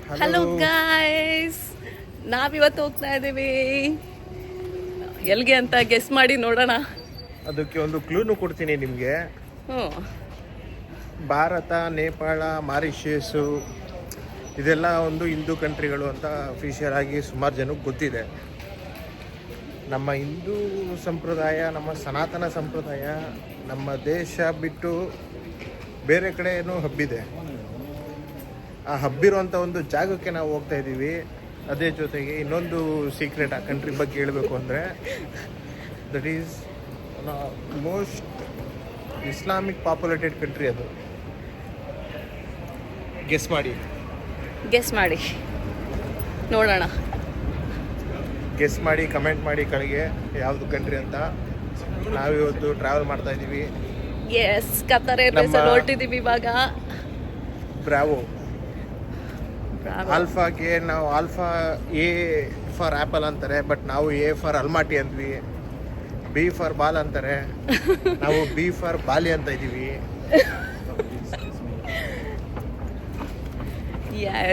Hello guys, ನಾವಿವತ್ತು ಹೋಗ್ತಾ ಇದ್ದೀವಿ ಎಲ್ಲಿಗೆ ಅಂತ ಗೆಸ್ ಮಾಡಿ ನೋಡೋಣ. ಅದಕ್ಕೆ ಒಂದು ಕ್ಲೂನು ಕೊಡ್ತೀನಿ ನಿಮಗೆ. ಭಾರತ, ನೇಪಾಳ, ಮಾರಿಷಿಯಸ್ಸು ಇದೆಲ್ಲ ಒಂದು ಹಿಂದೂ ಕಂಟ್ರಿಗಳು ಅಂತ ಅಫಿಷಿಯಲ್ ಆಗಿ ಸುಮಾರು ಜನಕ್ಕೆ ಗೊತ್ತಿದೆ. ನಮ್ಮ ಹಿಂದೂ ಸಂಪ್ರದಾಯ, ನಮ್ಮ ಸನಾತನ ಸಂಪ್ರದಾಯ, ನಮ್ಮ ದೇಶ ಬಿಟ್ಟು ಬೇರೆ ಕಡೆ ಏನೋ ಹಬ್ಬಿದೆ. ಆ ಹಬ್ಬಿರುವಂಥ ಒಂದು ಜಾಗಕ್ಕೆ ನಾವು ಹೋಗ್ತಾ ಇದ್ದೀವಿ. ಅದೇ ಜೊತೆಗೆ ಇನ್ನೊಂದು ಸೀಕ್ರೆಟ್ ಆ ಕಂಟ್ರಿ ಬಗ್ಗೆ ಹೇಳಬೇಕು ಅಂದರೆ, that is most Islamic populated country. ಅದು ಗೆಸ್ ಮಾಡಿ ನೋಡೋಣ. ಗೆಸ್ ಮಾಡಿ ಕಮೆಂಟ್ ಮಾಡಿ ಕೆಳಗೆ ಯಾವುದು ಕಂಟ್ರಿ ಅಂತ. ನಾವಿವತ್ತು ಟ್ರಾವೆಲ್ ಮಾಡ್ತಾ ಇದ್ದೀವಿ. ಎಸ್, ಕತಾರ್ ಏರ್ವೇಸ್ ಅಲ್ಲಿ ಹೊರಟಿದ್ದೀವಿ ಇವಾಗ. ಬ್ರಾವೋ. ಆಲ್ಫಾಗೆ ನಾವು ಆಲ್ಫಾ ಎ ಫಾರ್ ಆ್ಯಪಲ್ ಅಂತಾರೆ, ಬಟ್ ನಾವು ಎ ಫಾರ್ ಅಲ್ಮಾಟಿ ಅಂದ್ವಿ. ಬಿ ಫಾರ್ ಬಾಲ್ ಅಂತಾರೆ, ನಾವು ಬಿ ಫಾರ್ ಬಾಲಿ ಅಂತ ಇದ್ದೀವಿ.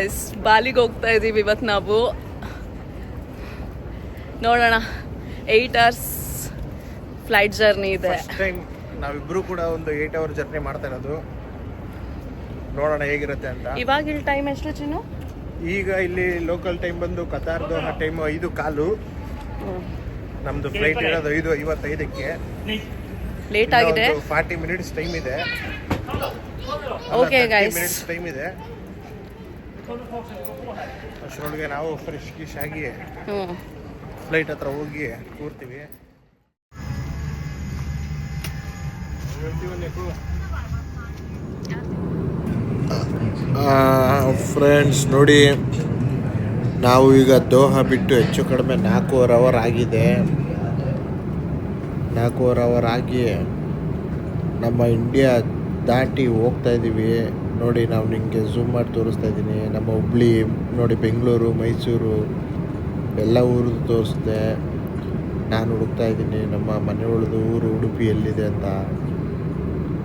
ಎಸ್, ಬಾಲಿಗೆ ಹೋಗ್ತಾ ಇದ್ದೀವಿ ಇವತ್ತು ನಾವು. ನೋಡೋಣ, 8 hours ಫ್ಲೈಟ್ ಜರ್ನಿ ಇದೆ. ಫಸ್ಟ್ ಟೈಮ್ ನಾವಿಬ್ರು ಕೂಡ ಒಂದು 8 hour ಜರ್ನಿ ಮಾಡ್ತಾ ಇರೋದು. ನೋಡೋಣ ಹೇಗಿರುತ್ತೆ ಅಂತ. ಇವಾಗ ಇಲ್ಲಿ ಟೈಮ್ ಎಷ್ಟು ಚಿನ್ನು? ಈಗ ಇಲ್ಲಿ ಲೋಕಲ್ ಟೈಮ್ ಬಂದು ಕತಾರ್ದು ಟೈಮ್ 5:15. ನಮ್ದು ಫ್ಲೈಟ್ ಇರೋದು 5:55ಕ್ಕೆ. ಲೇಟ್ ಆಗಿದೆ. 40 minutes ಟೈಮ್ ಇದೆ. ಓಕೆ ಗೈಸ್, ಮಿನಿಟ್ಸ್ ಟೈಮ್ ಇದೆ. ಅಷ್ಟರೊಳಗೆ ನಾವು ಫ್ರೆಶ್ ಆಗಿ ಫ್ಲೈಟ್ ಹತ್ರ ಹೋಗಿ ಕೂರ್ತೀವಿ. ಫ್ರೆಂಡ್ಸ್ ನೋಡಿ, ನಾವು ಈಗ ದೋಹಾ ಬಿಟ್ಟು ಹೆಚ್ಚು ಕಡಿಮೆ 4.25 hour ಆಗಿದೆ. 4.25 hour ಆಗಿ ನಮ್ಮ ಇಂಡಿಯಾ ದಾಟಿ ಹೋಗ್ತಾ ಇದ್ದೀವಿ. ನೋಡಿ, ನಾವು ನಿಮಗೆ ಝೂಮ್ ಮಾಡಿ ತೋರಿಸ್ತಾ ಇದ್ದೀನಿ. ನಮ್ಮ ಹುಬ್ಳಿ ನೋಡಿ, ಬೆಂಗಳೂರು, ಮೈಸೂರು ಎಲ್ಲ ಊರು ತೋರಿಸ್ದೆ. ನಾನು ಹುಡುಕ್ತಾ ಇದ್ದೀನಿ ನಮ್ಮ ಮನೆ ಉಳಿದು ಊರು ಉಡುಪಿ ಎಲ್ಲಿದೆ ಅಂತ.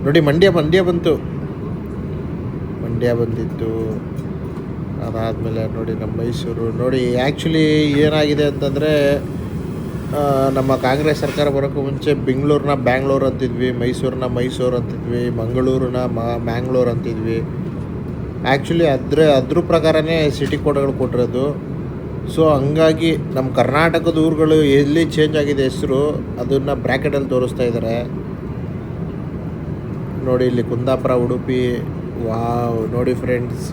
ನೋಡಿ, ಮಂಡ್ಯ ಬಂದಿತ್ತು. ಅದಾದಮೇಲೆ ನೋಡಿ ನಮ್ಮ ಮೈಸೂರು. ನೋಡಿ, ಆ್ಯಕ್ಚುಲಿ ಏನಾಗಿದೆ ಅಂತಂದರೆ, ನಮ್ಮ ಕಾಂಗ್ರೆಸ್ ಸರ್ಕಾರ ಬರೋಕ್ಕೂ ಮುಂಚೆ ಬೆಂಗಳೂರನ್ನ ಬ್ಯಾಂಗ್ಳೂರು ಅಂತಿದ್ವಿ, ಮೈಸೂರನ್ನ ಮೈಸೂರು ಅಂತಿದ್ವಿ, ಮಂಗಳೂರನ್ನ ಮ್ಯಾಂಗ್ಳೂರು ಅಂತಿದ್ವಿ. ಆ್ಯಕ್ಚುಲಿ ಅದ್ರ ಪ್ರಕಾರನೇ ಸಿಟಿ ಕೋಡ್ಗಳು ಕೊಟ್ಟಿರೋದು. ಸೊ ಹಂಗಾಗಿ ನಮ್ಮ ಕರ್ನಾಟಕದ ಊರುಗಳು ಎಲ್ಲಿ ಚೇಂಜ್ ಆಗಿದೆ ಹೆಸರು, ಅದನ್ನು ಬ್ರ್ಯಾಕೆಟಲ್ಲಿ ತೋರಿಸ್ತಾ ಇದ್ದಾರೆ. ನೋಡಿ, ಇಲ್ಲಿ ಕುಂದಾಪುರ, ಉಡುಪಿ. ವಾವ್, ನೋಡಿ ಫ್ರೆಂಡ್ಸ್,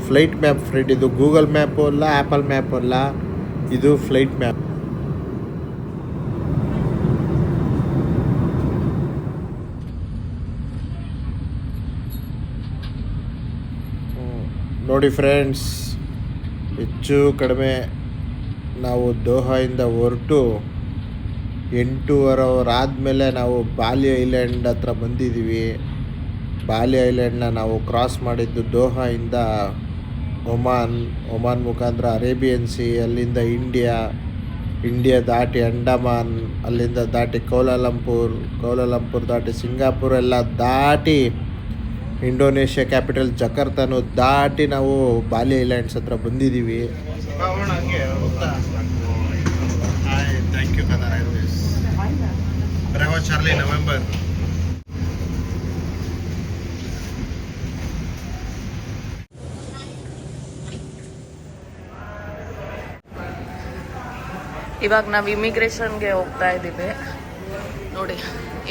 ಫ್ಲೈಟ್ ಮ್ಯಾಪ್ ಫ್ರೆಂಡ್. ಇದು ಗೂಗಲ್ ಮ್ಯಾಪು ಅಲ್ಲ, ಆ್ಯಪಲ್ ಮ್ಯಾಪು ಅಲ್ಲ, ಇದು ಫ್ಲೈಟ್ ಮ್ಯಾಪ್. ನೋಡಿ ಫ್ರೆಂಡ್ಸ್, ಹೆಚ್ಚು ಕಡಿಮೆ ನಾವು ದೋಹಾಯಿಂದ ಹೊರಟು 8.25 hour ಆದಮೇಲೆ ನಾವು ಬಾಲಿ ಐಲ್ಯಾಂಡ್ ಹತ್ರ ಬಂದಿದ್ದೀವಿ. ಬಾಲಿ ಐಲ್ಯಾಂಡ್ನ ನಾವು ಕ್ರಾಸ್ ಮಾಡಿದ್ದು ದೋಹಾಯಿಂದ ಒಮಾನ್ ಮುಖಾಂತರ ಅರೇಬಿಯನ್ ಸಿ, ಅಲ್ಲಿಂದ ಇಂಡಿಯಾ ದಾಟಿ ಅಂಡಮಾನ್, ಅಲ್ಲಿಂದ ದಾಟಿ ಕೌಲಾಲಂಪುರ್ ದಾಟಿ ಸಿಂಗಾಪುರ್ ಎಲ್ಲ ದಾಟಿ ಇಂಡೋನೇಷ್ಯಾ ಕ್ಯಾಪಿಟಲ್ ಜಕಾರ್ತನು ದಾಟಿ ನಾವು ಬಾಲಿ ಐಲ್ಯಾಂಡ್ಸ್ ಹತ್ರ ಬಂದಿದ್ದೀವಿ. Thank you Qatar Airways. Bravo charlie November. ಇವಾಗ ನಾವು ಇಮಿಗ್ರೇಷನ್ಗೆ ಹೋಗ್ತಾ ಇದ್ದೀವಿ. ನೋಡಿ,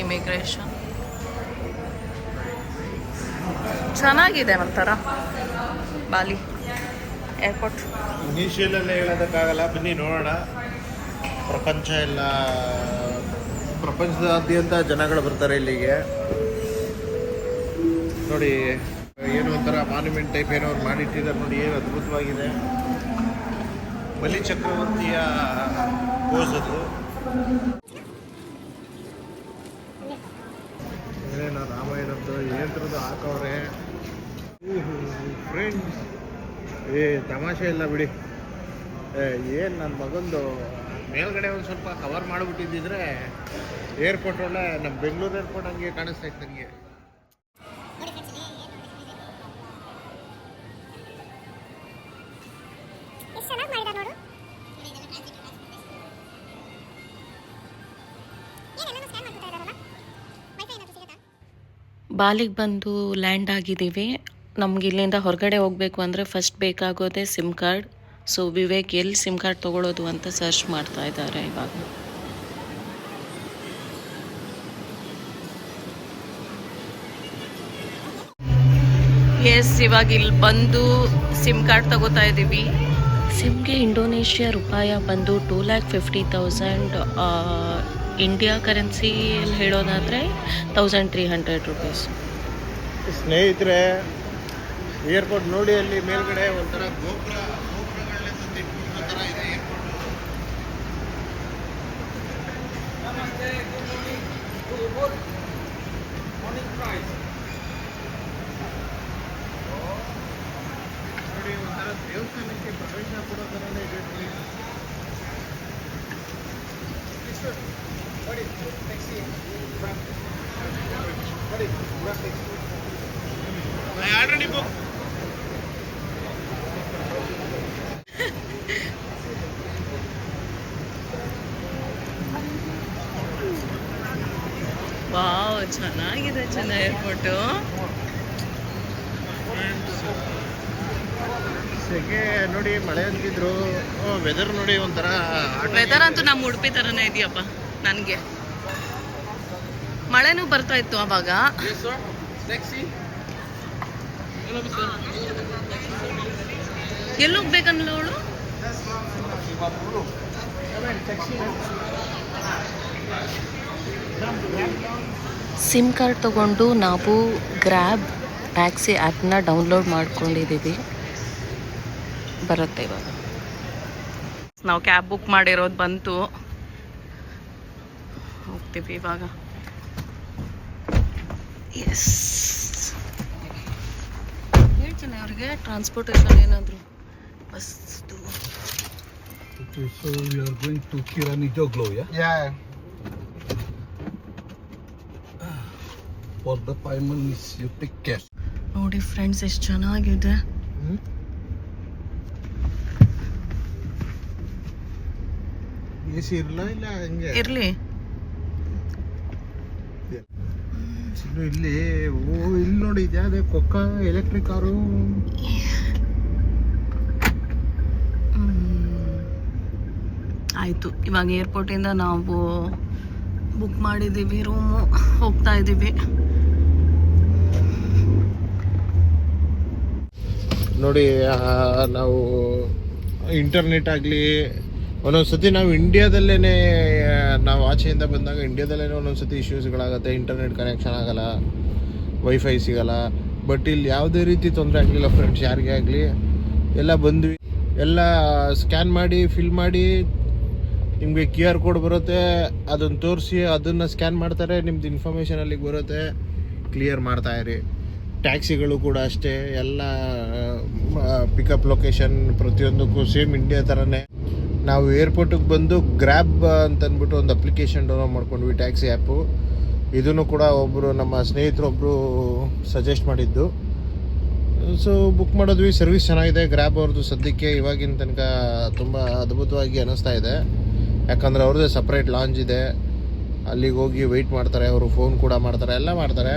ಇಮಿಗ್ರೇಷನ್ ಚೆನ್ನಾಗಿದೆ ಒಂಥರ ಬಾಲಿ ಏರ್ಪೋರ್ಟ್. ಇನಿಷಿಯಲಲ್ಲೇ ಹೇಳೋದಕ್ಕಾಗಲ್ಲ, ಬನ್ನಿ ನೋಡೋಣ. ಪ್ರಪಂಚದಾದ್ಯಂತ ಜನಗಳು ಬರ್ತಾರೆ ಇಲ್ಲಿಗೆ. ನೋಡಿ, ಏನು ಒಂಥರ ಮಾನ್ಯುಮೆಂಟ್ ಟೈಪ್ ಏನೋ ಮಾಡಿಟ್ಟಿದ್ದಾರೆ. ನೋಡಿ, ಏನು ಅದ್ಭುತವಾಗಿದೆ. ಬಲಿ ಚಕ್ರವರ್ತಿಯ ಪೋಸ್ ಅದು. ಏನೇನೋ ರಾಮಾಯಣದ್ದು ಏನಂತರದ್ದು ಹಾಕವ್ರೆ ಫ್ರೆಂಡ್ಸ್. ತಮಾಷೆ ಇಲ್ಲ ಬಿಡಿ. ಏನು ನನ್ನ ಮಗಂದು ಮೇಲ್ಗಡೆ ಒಂದು ಸ್ವಲ್ಪ ಕವರ್ ಮಾಡಿಬಿಟ್ಟಿದ್ದಿದ್ರೆ ಏರ್ಪೋರ್ಟ್ ಒಳ್ಳೆ ನಮ್ಮ ಬೆಂಗಳೂರು ಏರ್ಪೋರ್ಟ್ ಹಂಗೆ ಕಾಣಿಸ್ತಾ ಇತ್ತು ನನಗೆ. ಬಾಲಿಗೆ ಬಂದು ಲ್ಯಾಂಡ್ ಆಗಿದ್ದೀವಿ. ನಮ್ಗೆ ಇಲ್ಲಿಂದ ಹೊರಗಡೆ ಹೋಗಬೇಕು ಅಂದರೆ ಫಸ್ಟ್ ಬೇಕಾಗೋದೇ ಸಿಮ್ ಕಾರ್ಡ್. ಸೊ ವಿವೇಕ್ ಎಲ್ಲಿ ಸಿಮ್ ಕಾರ್ಡ್ ತೊಗೊಳ್ಳೋದು ಅಂತ ಸರ್ಚ್ ಮಾಡ್ತಾ ಇದ್ದಾರೆ ಇವಾಗ. ಎಸ್, ಇವಾಗ ಇಲ್ಲಿ ಬಂದು ಸಿಮ್ ಕಾರ್ಡ್ ತಗೋತಾ ಇದ್ದೀವಿ. ಸಿಮ್ಗೆ ಇಂಡೋನೇಷ್ಯಾ ರೂಪಾಯ ಬಂದು 2,50,000. ಇಂಡಿಯಾ ಕರೆನ್ಸಿಯಲ್ಲಿ ಹೇಳೋದಾದರೆ 1,300 ರುಪೀಸ್. ಸ್ನೇಹಿತರೆ, ಏರ್ಪೋರ್ಟ್ ನೋಡಿ, ಅಲ್ಲಿ ಮೇಲ್ಗಡೆ ಒಂಥರ ಗೋಪುರಗಳೆಲ್ಲ ಇಟ್ಬಿಟ್ಟಿರೋ ಥರ ಇದೆ ಏರ್ಪೋರ್ಟ್. ನೋಡಿ, ಒಂಥರ ದೇವಸ್ಥಾನಕ್ಕೆ ಪ್ರವೇಶ ಕೊಡೋ ಥರನೇ ಇದೆ. I already booked. ವಾವ್, ಚೆನ್ನಾಗಿದೆ ಏರ್ಪೋರ್ಟು. ಸೆಕೆ ನೋಡಿ, ಮಳೆ ಅಂತಿದ್ರು. ವೆದರ್ ನೋಡಿ, ಒಂಥರ ವೆದರ್ ಅಂತೂ ನಮ್ಮ ಉಡುಪಿ ಥರನೇ ಇದೆಯಪ್ಪ. ನನಗೆ ಮಳೆನೂ ಬರ್ತಾ ಇತ್ತು ಅವಾಗ. ಎಲ್ಲಿ ಹೋಗ್ಬೇಕನ್ನಲ್ಲ ಅವಳು. ಸಿಮ್ ಕಾರ್ಡ್ ತಗೊಂಡು ನಾವು ಗ್ರ್ಯಾಬ್ ಟ್ಯಾಕ್ಸಿ ಆ್ಯಪ್ನ ಡೌನ್ಲೋಡ್ ಮಾಡ್ಕೊಂಡಿದ್ದೀವಿ. ಬರುತ್ತೆ ಇವಾಗ. ನಾವು ಕ್ಯಾಬ್ ಬುಕ್ ಮಾಡಿರೋದು ಬಂತು. ಹೋಗ್ತೀವಿ ಇವಾಗ. ಎಸ್, ಹೇಳ್ತೀನಿ ಅವ್ರಿಗೆ ಟ್ರಾನ್ಸ್ಪೋರ್ಟೇಷನ್ ಏನಾದರೂ ಬಸ್ದು. Okay, so we are going to Kirani Joglo, yeah? Yeah. For the payment is you take cash. ನೋಡಿ ಫ್ರೆಂಡ್ಸ್, ಎಷ್ಟು ಚೆನ್ನಾಗಿದೆ. AC ಇರಲ್ಲ, ಇಲ್ಲ ಹಂಗೆ ಇರ್ಲಿ. ಇಲ್ಲಿ ಇಲ್ಲಿ ನೋಡಿ, ಇದ್ಯಾವುದೇ ಕೊಕ್ಕ ಎಲೆಕ್ಟ್ರಿಕ್ ಕಾರು. ಆಯಿತು, ಇವಾಗ ಏರ್ಪೋರ್ಟಿಂದ ನಾವು ಬುಕ್ ಮಾಡಿದ್ದೀವಿ ರೂಮು. ಹೋಗ್ತಾ ಇದ್ದೀವಿ. ನೋಡಿ, ನಾವು ಇಂಟರ್ನೆಟ್ ಆಗಲಿ ಒಂದೊಂದ್ಸತಿ ನಾವು ಇಂಡಿಯಾದಲ್ಲೇ, ನಾವು ಆಚೆಯಿಂದ ಬಂದಾಗ ಇಂಡಿಯಾದಲ್ಲೇ ಒಂದೊಂದ್ಸತಿ ಇಶ್ಯೂಸ್ಗಳಾಗುತ್ತೆ. ಇಂಟರ್ನೆಟ್ ಕನೆಕ್ಷನ್ ಆಗಲ್ಲ, ವೈಫೈ ಸಿಗಲ್ಲ. ಬಟ್ ಇಲ್ಲಿ ಯಾವುದೇ ರೀತಿ ತೊಂದರೆ ಆಗಲಿಲ್ಲ ಫ್ರೆಂಡ್ಸ್, ಯಾರಿಗೇ ಆಗಲಿ. ಎಲ್ಲ ಬಂದ್ವಿ, ಎಲ್ಲ ಸ್ಕ್ಯಾನ್ ಮಾಡಿ ಫಿಲ್ ಮಾಡಿ, ನಿಮಗೆ QR ಕೋಡ್ ಬರುತ್ತೆ, ಅದನ್ನು ತೋರಿಸಿ ಅದನ್ನು ಸ್ಕ್ಯಾನ್ ಮಾಡ್ತಾರೆ, ನಿಮ್ದು ಇನ್ಫಾರ್ಮೇಷನ್ ಅಲ್ಲಿಗೆ ಬರುತ್ತೆ. ಕ್ಲಿಯರ್ ಮಾಡ್ತಾಯಿರಿ. ಟ್ಯಾಕ್ಸಿಗಳು ಕೂಡ ಅಷ್ಟೇ, ಎಲ್ಲ ಪಿಕಪ್ ಲೊಕೇಶನ್ ಪ್ರತಿಯೊಂದಕ್ಕೂ ಸೇಮ್ ಇಂಡಿಯಾ ಥರನೇ. ನಾವು ಏರ್ಪೋರ್ಟಿಗೆ ಬಂದು ಗ್ರ್ಯಾಬ್ ಅಂತಂದ್ಬಿಟ್ಟು ಒಂದು ಅಪ್ಲಿಕೇಶನ್ ಡೌನ್ಲೋಡ್ ಮಾಡ್ಕೊಂಡ್ವಿ, ಟ್ಯಾಕ್ಸಿ ಆ್ಯಪು. ಇದನ್ನು ಕೂಡ ಒಬ್ಬರು ನಮ್ಮ ಸ್ನೇಹಿತರೊಬ್ಬರು ಸಜೆಸ್ಟ್ ಮಾಡಿದ್ದು. ಸೊ ಬುಕ್ ಮಾಡಿದ್ವಿ. ಸರ್ವಿಸ್ ಚೆನ್ನಾಗಿದೆ ಗ್ರ್ಯಾಬ್ ಅವ್ರದ್ದು. ಸದ್ಯಕ್ಕೆ ಇವಾಗಿನ ತನಕ ತುಂಬ ಅದ್ಭುತವಾಗಿ ಅನ್ನಿಸ್ತಾ ಇದೆ. ಯಾಕಂದರೆ ಅವ್ರದ್ದೇ ಸಪ್ರೇಟ್ ಲಾಂಜ್ ಇದೆ, ಅಲ್ಲಿಗೆ ಹೋಗಿ ವೆಯ್ಟ್ ಮಾಡ್ತಾರೆ, ಅವರು ಫೋನ್ ಕೂಡ ಮಾಡ್ತಾರೆ, ಎಲ್ಲ ಮಾಡ್ತಾರೆ.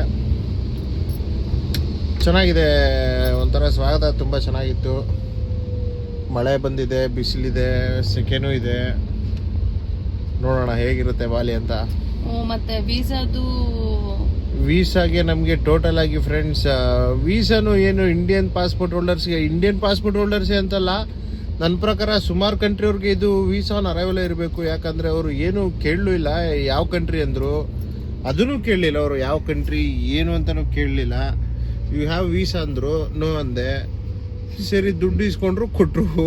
ಚೆನ್ನಾಗಿದೆ, ಒಂಥರ ಸ್ವಾಗತ ತುಂಬ ಚೆನ್ನಾಗಿತ್ತು. ಮಳೆ ಬಂದಿದೆ, ಬಿಸಿಲಿದೆ, ಸೆಕೆನೂ ಇದೆ. ನೋಡೋಣ ಹೇಗಿರುತ್ತೆ ಬಾಲಿ ಅಂತ. ಮತ್ತೆ ವೀಸಾಗೆ ನಮಗೆ ಟೋಟಲ್ ಆಗಿ ಫ್ರೆಂಡ್ಸ್, ವೀಸಾನು ಏನು ಇಂಡಿಯನ್ ಪಾಸ್ಪೋರ್ಟ್ ಹೋಲ್ಡರ್ಸ್ಗೆ ಅಂತಲ್ಲ, ನನ್ನ ಪ್ರಕಾರ ಸುಮಾರು ಕಂಟ್ರಿಯವ್ರಿಗೆ ಇದು ವೀಸಾ ಆನ್ ಅರೈವಲ್ ಇರಬೇಕು. ಯಾಕಂದರೆ ಅವರು ಏನು ಕೇಳಲೂ ಇಲ್ಲ, ಯಾವ ಕಂಟ್ರಿ ಅಂದರು ಅದನ್ನು ಕೇಳಲಿಲ್ಲ. ಅವರು ಯಾವ ಕಂಟ್ರಿ ಏನು ಅಂತಲೂ ಕೇಳಲಿಲ್ಲ. ಯು ಹ್ಯಾವ್ ವೀಸಾ ಅಂದರು, ನೋ ಅಂದೆ. ಸರಿ, ದುಡ್ಡು ಇಸ್ಕೊಂಡ್ರು, ಕೊಟ್ಟರು.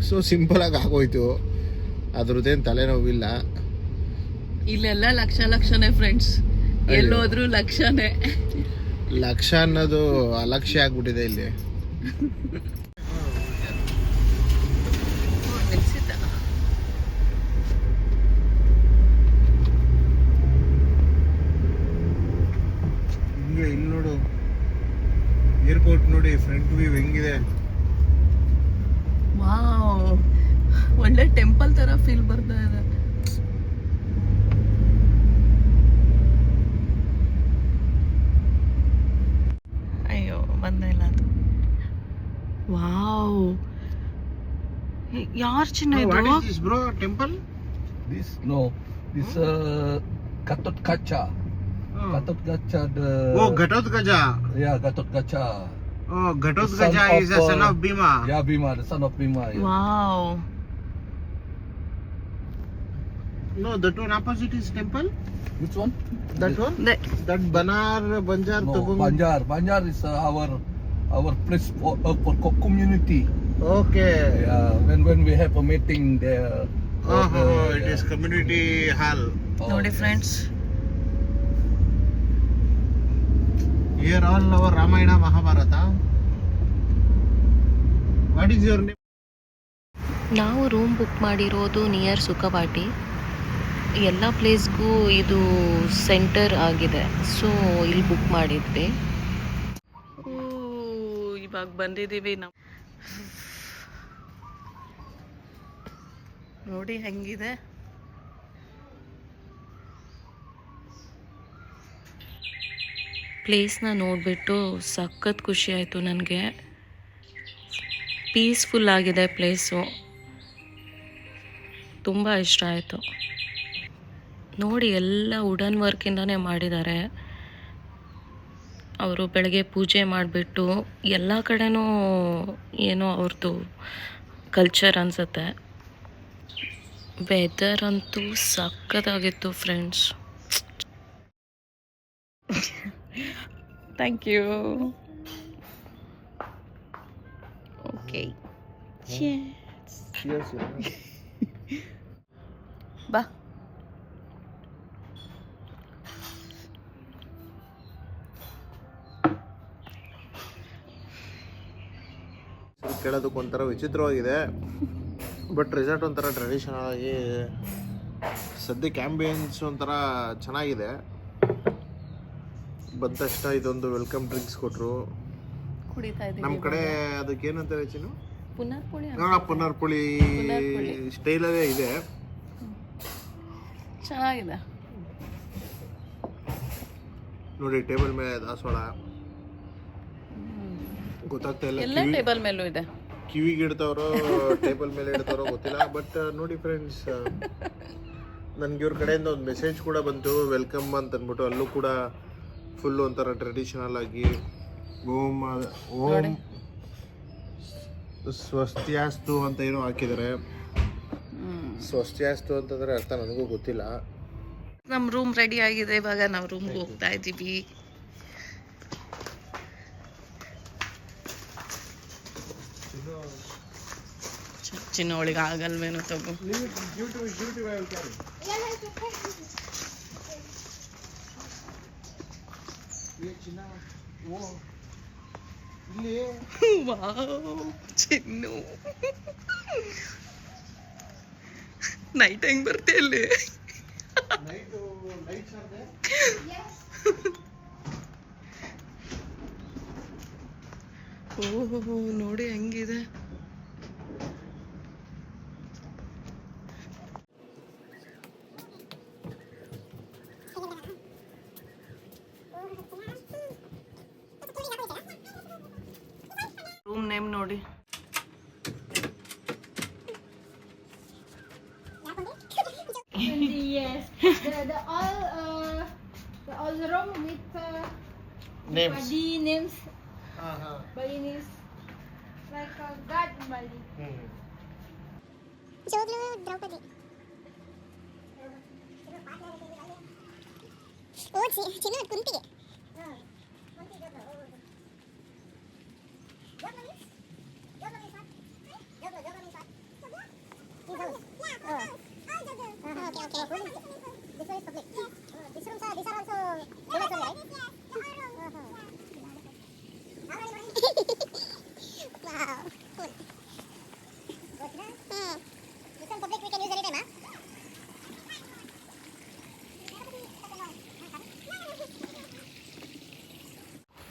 ಸೊ ಸಿಂಪಲಾಗಿ ಆಗೋಯ್ತು. ಅದ್ರದ್ದೇನು ತಲೆನೋವಿಲ್ಲ. ಇಲ್ಲೆಲ್ಲ ಲಕ್ಷನೇ ಫ್ರೆಂಡ್ಸ್, ಎಲ್ಲೋದ್ರೂ ಲಕ್ಷನೇ. ಲಕ್ಷ ಅನ್ನೋದು ಅಲಕ್ಷ್ಯ ಆಗ್ಬಿಟ್ಟಿದೆ ಇಲ್ಲಿ. ಹಿಂಗೆ ಇಲ್ಲಿ ನೋಡು, ಏರ್ಪೋರ್ಟ್ ನೋಡಿ, ಫ್ರಂಟ್ ವ್ಯೂ ಹೆಂಗಿದೆ. ವಾವ್, ಒಳ್ಳೆ ಟೆಂಪಲ್ ತರ ಫೀಲ್ ಬರ್ತಾ ಇದೆ. ಅಯ್ಯೋ ಬಂದೇ ಇಲ್ಲ ಅದು. ವಾವ್, ಯಾರ್ ಚಿನ್ನ ಇದು? What is this, bro? Temple? This no. This Gatot Kaca. Gatot Kaca the. Oh, Gatotkaca. Yeah, Gatot Kaca. Oh, The Gatotkaca son is the of, son of Bhima. Yeah, Bhima, the son of Bhima. Yeah. Wow, No, that one opposite is temple. Which one? That one? That Banar, Banjar, No, Tubung. Banjar. Banjar is our place for community. Okay. Yeah, when we have a meeting there. It is community hall. ನೋಡಿ friends, Here all our Ramayana, Mahabharata. What is your name? ನಾವು room book ಮಾಡಿರೋದು near ಸುಖವಾಟಿ. ಎಲ್ಲ ಪ್ಲೇಸ್ಗೂ ಇದು centre ಆಗಿದೆ, so ಇಲ್ಲಿ book ಮಾಡಿದ್ವಿ. ಇವಾಗ ಬಂದಿದ್ದೀವಿ ನಾವು. ನೋಡಿ ಹೆಂಗಿದೆ. ಪ್ಲೇಸ್ನ ನೋಡಿಬಿಟ್ಟು ಸಖತ್ ಖುಷಿ ಆಯಿತು ನನಗೆ. ಪೀಸ್ಫುಲ್ ಆಗಿದೆ ಪ್ಲೇಸು, ತುಂಬ ಇಷ್ಟ ಆಯಿತು. ನೋಡಿ ಎಲ್ಲ ವುಡನ್ ವರ್ಕಿಂದನೇ ಮಾಡಿದ್ದಾರೆ. ಅವರು ಬೆಳಗ್ಗೆ ಪೂಜೆ ಮಾಡಿಬಿಟ್ಟು ಎಲ್ಲ ಕಡೆನೂ ಏನೋ ಅವ್ರದ್ದು ಕಲ್ಚರ್ ಅನಿಸುತ್ತೆ. ವೆದರ್ ಅಂತೂ ಸಖತ್ತಾಗಿತ್ತು friends. Thank you. Okay, Yes. ಬಾ. ಕೇಳೋದಕ್ಕೆ ಒಂಥರ ವಿಚಿತ್ರವಾಗಿದೆ, ಬಟ್ ರೆಸಾರ್ಟ್ ಒಂಥರ ಟ್ರೆಡಿಷನಲ್ ಆಗಿ ಸದ್ಯಕ್ಕೆ ಆ್ಯಂಬಿಯನ್ಸ್ ಒಂಥರ ಚೆನ್ನಾಗಿದೆ. ಬಂದ ತಕ್ಷಣ ಇದೊಂದು ವೆಲ್ಕಮ್ ಡ್ರಿಂಕ್ಸ್ ಕೊಟ್ಟರು. ಕುಡಿತಾ ನಮ್ಮ ಇದ್ದೀವಿ. ಕಡೆ ಅದಕ್ಕೆ ಏನಂತಾರೆ ಚಿನ್ನು? ಪುನರ್ ಪುಳಿ ಪುನರ್ ಪುಳಿ ಸ್ಟೈಲಲ್ಲೇ ಇದೆ. ಚೆನ್ನಾಗಿದೆ. ನೋಡಿ ಟೇಬಲ್ ಮೇಲೆ ದಾಸವಾಳ ಗೊತ್ತಾಗ್ತಾ ಇಲ್ಲ. ಎಲ್ಲ ಟೇಬಲ್ ಮೇಲೂ ಇದೆ. ಕಿವಿಗೆ ಇಡ್ತಾವ್ರೋ ಟೇಬಲ್ ಮೇಲೆ ಇಡ್ತಾರೋ ಗೊತ್ತಿಲ್ಲ. ಬಟ್ ನೋಡಿ ಫ್ರೆಂಡ್ಸ್, ನನಗೆ ಇವ್ರ ಕಡೆಯಿಂದ ಒಂದು ಮೆಸೇಜ್ ಕೂಡ ಬಂತು, ವೆಲ್ಕಮ್ ಅಂತ ಅಂದ್ಬಿಟ್ಟು. ಅಲ್ಲೂ ಕೂಡ ಫುಲ್ ಒಂಥರ ಟ್ರೆಡಿಷನಲ್ ಆಗಿ ಓಂ ಸ್ವಸ್ತ್ಯಾಸ್ತು ಅಂತ ಏನೋ ಹಾಕಿದ್ದಾರೆ. ಸ್ವಸ್ತ್ಯಾಸ್ತು ಅಂತಂದ್ರೆ ಅರ್ಥ ನನಗೂ ಗೊತ್ತಿಲ್ಲ. ನಮ್ಮ ರೂಮ್ ರೆಡಿ ಆಗಿದೆ. ಇವಾಗ ನಾವು ರೂಮ್ಗೆ ಹೋಗ್ತಾ ಇದ್ದೀವಿ. ಚಿನ್ನೋಳಿಗೆ ಆಗಲ್ವೇನೋ ತಗೋ. ವಾವ್, ಚಿನ್ನು ನೈಟ್ ಹೆಂಗ್ ಬರ್ತೆ ಅಲ್ಲಿ? ಓಹೋ, ನೋಡಿ ಹೆಂಗಿದೆ. ರೂಮ್ ನೇಮ್ ನೋಡಿ. Yes, the all room with Names. Bali names. Bali names like God in Bali. ಜೋಗ್ಲು ದ್ರೌಪದಿ ಓದ್ಸಿ ಚಿನ್ನ ಕುಂತಿಗೆ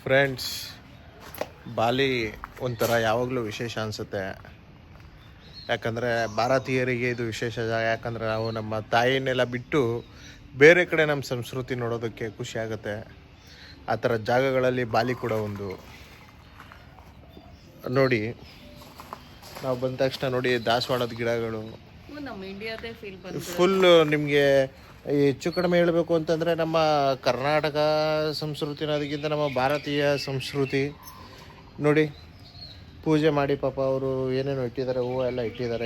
ಫ್ರೆಂಡ್ಸ್, ಬಾಲಿ ಒಂಥರ ಯಾವಾಗಲೂ ವಿಶೇಷ ಅನಿಸುತ್ತೆ. ಯಾಕಂದರೆ ಭಾರತೀಯರಿಗೆ ಇದು ವಿಶೇಷ ಜಾಗ. ಯಾಕಂದರೆ ನಾವು ನಮ್ಮ ತಾಯಿನೆಲ್ಲ ಬಿಟ್ಟು ಬೇರೆ ಕಡೆ ನಮ್ಮ ಸಂಸ್ಕೃತಿ ನೋಡೋದಕ್ಕೆ ಖುಷಿ ಆಗುತ್ತೆ. ಆ ಥರ ಜಾಗಗಳಲ್ಲಿ ಬಾಲಿ ಕೂಡ ಒಂದು. ನೋಡಿ ನಾವು ಬಂದ ತಕ್ಷಣ ನೋಡಿ ದಾಸವಾಳದ ಗಿಡಗಳು ನಮ್ಮ ಇಂಡಿಯಾದೇ ಫೀಲ್ ಬಂತು. ಫುಲ್ ನಿಮಗೆ ಹೆಚ್ಚು ಕಡಿಮೆ ಹೇಳಬೇಕು ಅಂತಂದರೆ ನಮ್ಮ ಕರ್ನಾಟಕ ಸಂಸ್ಕೃತಿ ಅನ್ನೋದಕ್ಕಿಂತ ನಮ್ಮ ಭಾರತೀಯ ಸಂಸ್ಕೃತಿ ನೋಡಿ. ಪೂಜೆ ಮಾಡಿ ಪಾಪ ಅವರು ಏನೇನೋ ಇಟ್ಟಿದ್ದಾರೆ, ಹೂವು ಎಲ್ಲ ಇಟ್ಟಿದ್ದಾರೆ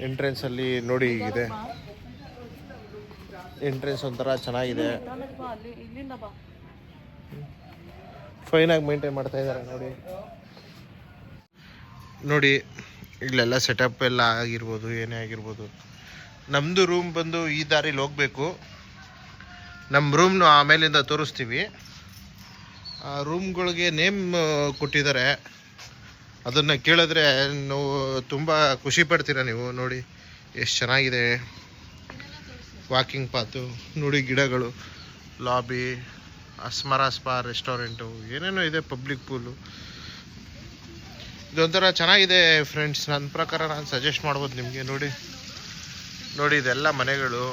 ಎಂಟ್ರೆನ್ಸಲ್ಲಿ ನೋಡಿ. ಇದೆ ಎಂಟ್ರೆನ್ಸ್ ಒಂಥರ ಚೆನ್ನಾಗಿದೆ, ಫೈನಾಗಿ ಮೇಂಟೈನ್ ಮಾಡ್ತಾ ಇದ್ದಾರೆ ನೋಡಿ. ಇಲ್ಲೆಲ್ಲ ಸೆಟಪ್ ಎಲ್ಲ ಆಗಿರ್ಬೋದು, ಏನೇ ಆಗಿರ್ಬೋದು. ನಮ್ಮದು ರೂಮ್ ಬಂದು ಈ ದಾರಿಲಿ ಹೋಗಬೇಕು. ನಮ್ಮ ರೂಮ್ನು ಆಮೇಲಿಂದ ತೋರಿಸ್ತೀವಿ. ಆ ರೂಮ್ಗಳಿಗೆ ನೇಮ್ ಕೊಟ್ಟಿದ್ದಾರೆ, ಅದನ್ನು ಕೇಳಿದ್ರೆ ನಾವು ತುಂಬ ಖುಷಿ ಪಡ್ತೀರ ನೀವು. ನೋಡಿ ಎಷ್ಟು ಚೆನ್ನಾಗಿದೆ. ವಾಕಿಂಗ್ ಪಾತು ನೋಡಿ, ಗಿಡಗಳು, ಲಾಬಿ, ಅಸ್ಮರಾ ಸ್ಪಾ ರೆಸ್ಟೋರೆಂಟು, ಏನೇನೋ ಇದೆ, ಪಬ್ಲಿಕ್ ಪೂಲು. ಇದೊಂಥರ ಚೆನ್ನಾಗಿದೆ ಫ್ರೆಂಡ್ಸ್. ನನ್ನ ಪ್ರಕಾರ ನಾನು ಸಜೆಸ್ಟ್ ಮಾಡ್ಬೋದು ನಿಮಗೆ. ನೋಡಿ ಇದೆಲ್ಲ ಮನೆಗಳು.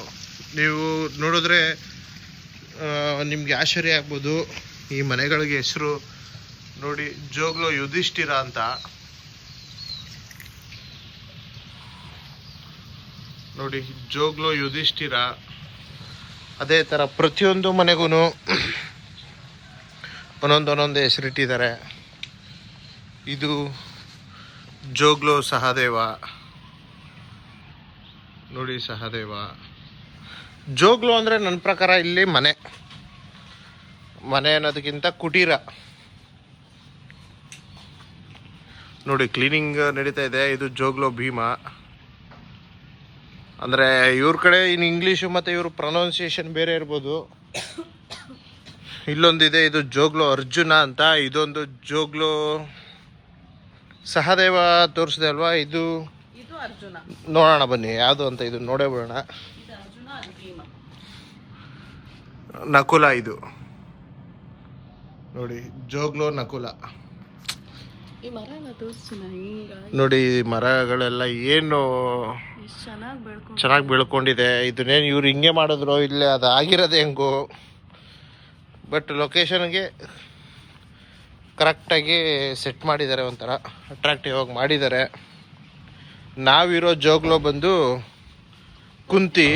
ನೀವು ನೋಡಿದ್ರೆ ನಿಮಗೆ ಆಶ್ಚರ್ಯ ಆಗ್ಬೋದು. ಈ ಮನೆಗಳಿಗೆ ಹೆಸರು ನೋಡಿ, ಜೋಗ್ಲೋ ಯುಧಿಷ್ಠಿರ ಅಂತ. ನೋಡಿ ಜೋಗ್ಲೋ ಯುಧಿಷ್ಠಿರ. ಅದೇ ಥರ ಪ್ರತಿಯೊಂದು ಮನೆಗೂ ಒಂದೊಂದು ಹೆಸರಿಟ್ಟಿದ್ದಾರೆ. ಇದು ಜೋಗ್ಲೋ ಸಹದೇವ ನೋಡಿ. ಸಹದೇವ ಜೋಗ್ಲೋ ಅಂದರೆ ನನ್ನ ಪ್ರಕಾರ ಇಲ್ಲಿ ಮನೆ ಅನ್ನೋದಕ್ಕಿಂತ ಕುಟೀರ. ನೋಡಿ ಕ್ಲೀನಿಂಗ್ ನಡೀತಾ ಇದೆ. ಇದು ಜೋಗ್ಲೋ ಭೀಮಾ. ಅಂದರೆ ಇವ್ರ ಕಡೆ ಇನ್ನು ಇಂಗ್ಲೀಷು ಮತ್ತು ಇವ್ರ ಪ್ರೊನೌನ್ಸಿಯೇಷನ್ ಬೇರೆ ಇರ್ಬೋದು. ಇಲ್ಲೊಂದಿದೆ, ಇದು ಜೋಗ್ಲೋ ಅರ್ಜುನ ಅಂತ. ಇದೊಂದು ಜೋಗ್ಲೋ ಸಹದೇವ ತೋರಿಸಿದೆ ಅಲ್ವಾ, ಇದು ಅರ್ಜುನ. ನೋಡೋಣ ಬನ್ನಿ ಯಾವುದು ಅಂತ, ಇದು ನೋಡೇ ಬಿಡೋಣ. ನಕುಲ. ಇದು ನೋಡಿ ಜೋಗ್ಲೋ ನಕುಲ. ನೋಡಿ ಮರಗಳೆಲ್ಲ ಏನು ಚೆನ್ನಾಗಿ ಬೆಳ್ಕೊಂಡಿದೆ. ಇದನ್ನೇನು ಇವ್ರು ಹಿಂಗೆ ಮಾಡಿದ್ರು, ಇಲ್ಲೇ ಅದು ಆಗಿರೋದು ಹೆಂಗೋ. ಬಟ್ ಲೊಕೇಶನ್ಗೆ ಕರೆಕ್ಟಾಗಿ ಸೆಟ್ ಮಾಡಿದ್ದಾರೆ, ಒಂಥರ ಅಟ್ರಾಕ್ಟಿವ್ ಆಗಿ ಮಾಡಿದ್ದಾರೆ. ನಾವಿರೋ ಜೋಗ್ಲೋ ಬಂದು ಕುಂತಿ.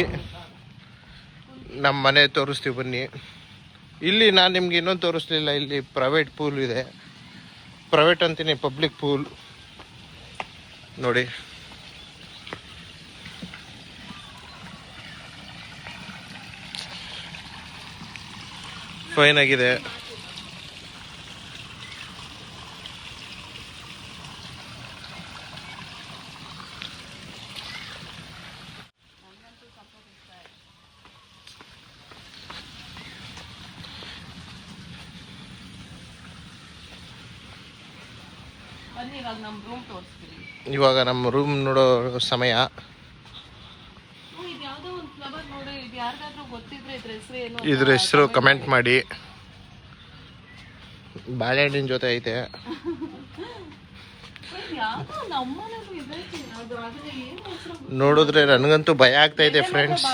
ನಮ್ಮ ಮನೆ ತೋರಿಸ್ತೀವಿ ಬನ್ನಿ. ಇಲ್ಲಿ ನಾನು ನಿಮ್ಗೆ ಇನ್ನೊಂದು ತೋರಿಸ್ಲಿಲ್ಲ, ಇಲ್ಲಿ ಪ್ರೈವೇಟ್ ಪೂಲ್ ಇದೆ. ಪ್ರೈವೇಟ್ ಅಂತೀನಿ, ಪಬ್ಲಿಕ್ ಪೂಲ್ ನೋಡಿ. ಫೈನ್ ಆಗಿದೆ. ಇವಾಗ ನಮ್ಮ ರೂಮ್ ನೋಡೋ ಸಮಯ. ಇದ್ರ ಹೆಸರು ಕಮೆಂಟ್ ಮಾಡಿ. ಬಾಳೆಹಣ್ಣಿನ ಜೊತೆ ಐತೆ. ನೋಡಿದ್ರೆ ನನಗಂತೂ ಭಯ ಆಗ್ತಾ ಇದೆ ಫ್ರೆಂಡ್ಸ್.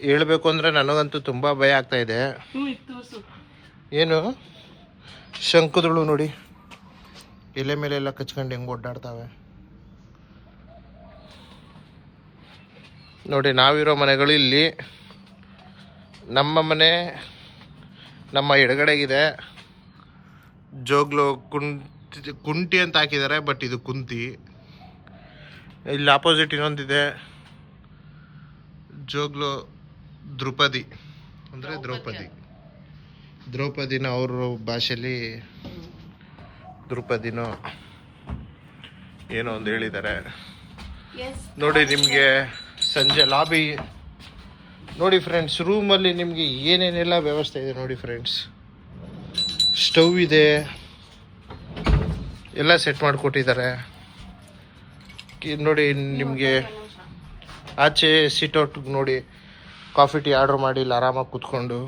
ಹೇಳ್ಬೇಕು ಅಂದ್ರೆ ನನಗಂತೂ ತುಂಬಾ ಭಯ ಆಗ್ತಾ ಇದೆ. ಏನು ಶಂಕುಗಳು ನೋಡಿ, ಎಲೆ ಮೇಲೆ ಎಲ್ಲ ಕಚ್ಕೊಂಡು ಹೆಂಗೆ ಓಡಾಡ್ತಾವೆ ನೋಡಿ. ನಾವಿರೋ ಮನೆಗಳು ಇಲ್ಲಿ. ನಮ್ಮ ಮನೆ ನಮ್ಮ ಎಡಗಡೆಗಿದೆ. ಜೋಗ್ಲೋ ಕುಂಟಿ ಅಂತ ಹಾಕಿದ್ದಾರೆ, ಬಟ್ ಇದು ಕುಂತಿ. ಇಲ್ಲಿ ಆಪೋಸಿಟ್ ಇನ್ನೊಂದಿದೆ, ಜೋಗ್ಲೋ ದ್ರೌಪದಿ ಅಂದರೆ ದ್ರೌಪದಿನ ಅವ್ರ ಭಾಷೆಯಲ್ಲಿ ದ್ರೌಪದಿನೋ ಏನೋ ಒಂದು ಹೇಳಿದ್ದಾರೆ ನೋಡಿ. ನಿಮಗೆ ಸಂಜೆ ಲಾಬಿ ನೋಡಿ ಫ್ರೆಂಡ್ಸ್. ರೂಮಲ್ಲಿ ನಿಮಗೆ ಏನೇನೆಲ್ಲ ವ್ಯವಸ್ಥೆ ಇದೆ ನೋಡಿ ಫ್ರೆಂಡ್ಸ್. ಸ್ಟವ್ ಇದೆ, ಎಲ್ಲ ಸೆಟ್ ಮಾಡಿಕೊಟ್ಟಿದ್ದಾರೆ ನೋಡಿ. ನಿಮಗೆ ಆಚೆ ಸಿಟ್ಔಟ್ ನೋಡಿ, ಕಾಫಿ ಟೀ ಆರ್ಡ್ರ್ ಮಾಡಿ ಇಲ್ಲಿ ಆರಾಮಾಗಿ ಕೂತ್ಕೊಂಡು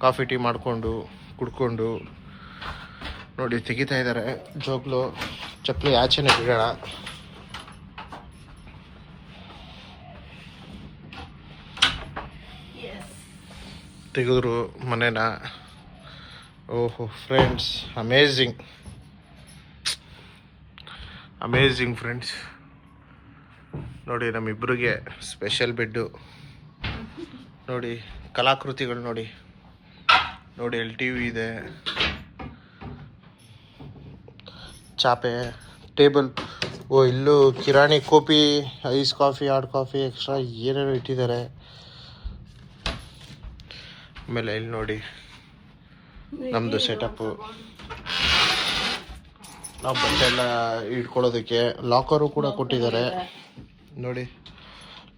ಕಾಫಿ ಟೀ ಮಾಡಿಕೊಂಡು ಕುಡ್ಕೊಂಡು ನೋಡಿ ತೆಗಿತಾ ಇದ್ದಾರೆ ಜೋಗ್ಲೋ. ಚಪ್ಪಲಿ ಆಚೆನೆ ಬಿಡೋಣ. ತೆಗೆದ್ರು ಮನೇನ. ಓಹೋ ಫ್ರೆಂಡ್ಸ್, ಅಮೇಝಿಂಗ್ ಫ್ರೆಂಡ್ಸ್. ನೋಡಿ ನಮ್ಮಿಬ್ಬರಿಗೆ ಸ್ಪೆಷಲ್ ಬೆಡ್ಡು. ನೋಡಿ ಕಲಾಕೃತಿಗಳು ನೋಡಿ ಅಲ್ಲಿ ಟಿ ವಿ ಇದೆ, ಚಾಪೆ, ಟೇಬಲ್. ಓ ಇಲ್ಲೂ ಕಿರಾಣಿ coffee, ice coffee, hot coffee, extra ಏನೇನೋ ಇಟ್ಟಿದ್ದಾರೆ. ಆಮೇಲೆ ಇಲ್ಲಿ ನೋಡಿ ನಮ್ಮದು ಸೆಟಪ್ಪು. ನಾವು ಬಟ್ಟೆ ಎಲ್ಲ ಇಟ್ಕೊಳ್ಳೋದಕ್ಕೆ ಲಾಕರು ಕೂಡ ಕೊಟ್ಟಿದ್ದಾರೆ. ನೋಡಿ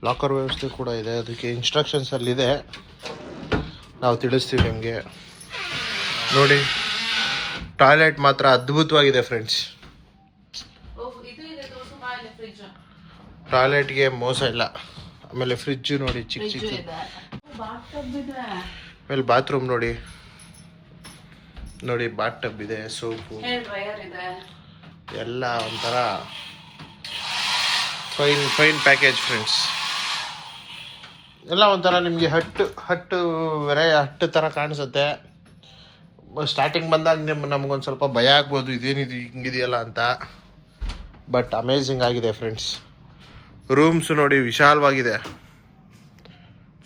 ಲಾಕರ್ ವ್ಯವಸ್ಥೆ ಕೂಡ ಇದೆ. ಅದಕ್ಕೆ ಇನ್ಸ್ಟ್ರಕ್ಷನ್ಸ್ ಅಲ್ಲಿದೆ, ನಾವು ತಿಳಿಸ್ತೀವಿ ನಿಮಗೆ. ನೋಡಿ ಟಾಯ್ಲೆಟ್ ಮಾತ್ರ ಅದ್ಭುತವಾಗಿದೆ ಫ್ರೆಂಡ್ಸ್. ಟಾಯ್ಲೆಟ್ಗೆ ಮೋಸ ಇಲ್ಲ. ಆಮೇಲೆ ಫ್ರಿಜ್ಜು ನೋಡಿ ಚಿಕ್ಕ ಆಮೇಲೆ ಬಾತ್ರೂಮ್ ನೋಡಿ ಬಾತ್ ಟಬ್ ಇದೆ, ಸೋಪು ಎಲ್ಲ ಒಂಥರ ಫೈನ್ ಪ್ಯಾಕೇಜ್ ಫ್ರೆಂಡ್ಸ್. ಎಲ್ಲ ಒಂಥರ ನಿಮಗೆ ಹಟ್ಟು ಥರ ಕಾಣಿಸುತ್ತೆ. ಸ್ಟಾರ್ಟಿಂಗ್ ಬಂದಾಗ ನಮಗೊಂದು ಸ್ವಲ್ಪ ಭಯ ಆಗ್ಬೋದು, ಇದೇನಿದು ಹಿಂಗಿದೆಯಲ್ಲ ಅಂತ. ಬಟ್ ಅಮೇಝಿಂಗ್ ಆಗಿದೆ ಫ್ರೆಂಡ್ಸ್. ರೂಮ್ಸು ನೋಡಿ ವಿಶಾಲವಾಗಿದೆ,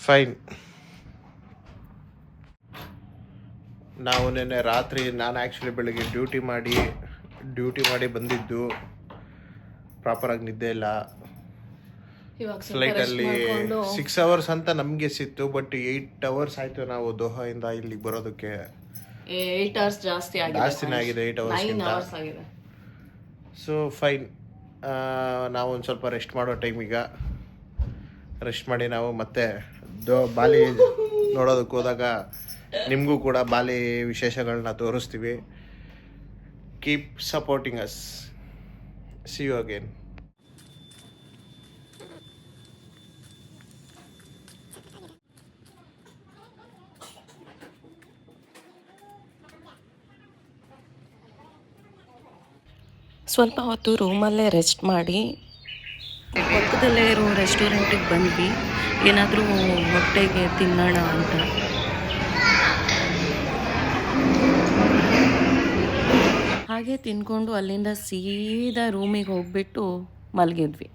ಫೈನ್. ನಾವು ನೆನ್ನೆ ರಾತ್ರಿ, ನಾನು ಆ್ಯಕ್ಚುಲಿ ಬೆಳಗ್ಗೆ ಡ್ಯೂಟಿ ಮಾಡಿ ಬಂದಿದ್ದು, ಪ್ರಾಪರಾಗಿ ನಿದ್ದೆ ಇಲ್ಲ. ಫ್ಲೈಟಲ್ಲಿ 6 hours ಅಂತ ನಮಗೆ ಸಿಕ್ತು, ಬಟ್ 8 hours ಆಯಿತು ನಾವು ದೋಹಾಯಿಂದ ಇಲ್ಲಿಗೆ ಬರೋದಕ್ಕೆ. 8 hours ಜಾಸ್ತಿನೇ ಆಗಿದೆ, 8 hours ಆಗಿದೆ. So fine. ನಾವು ಒಂದು ಸ್ವಲ್ಪ ರೆಸ್ಟ್ ಮಾಡೋ ಟೈಮಿಗ ರೆಸ್ಟ್ ಮಾಡಿ ನಾವು ಮತ್ತೆ ಬಾಲಿ ನೋಡೋದಕ್ಕೆ ಹೋದಾಗ ನಿಮಗೂ ಕೂಡ ಬಾಲಿ ವಿಶೇಷಗಳನ್ನ ತೋರಿಸ್ತೀವಿ. Keep supporting us. See you again. ಸ್ವಲ್ಪ ಹೊತ್ತು ರೂಮಲ್ಲೇ ರೆಸ್ಟ್ ಮಾಡಿ ಪಕ್ಕದಲ್ಲೇ ಇರೋ ರೆಸ್ಟೋರೆಂಟಿಗೆ ಬಂದ್ವಿ, ಏನಾದರೂ ಹೊಟ್ಟೆಗೆ ತಿನ್ನೋಣ ಅಂತ. ಹಾಗೆ ತಿನ್ಕೊಂಡು ಅಲ್ಲಿಂದ ಸೀದಾ ರೂಮಿಗೆ ಹೋಗ್ಬಿಟ್ಟು ಮಲಗಿದ್ವಿ.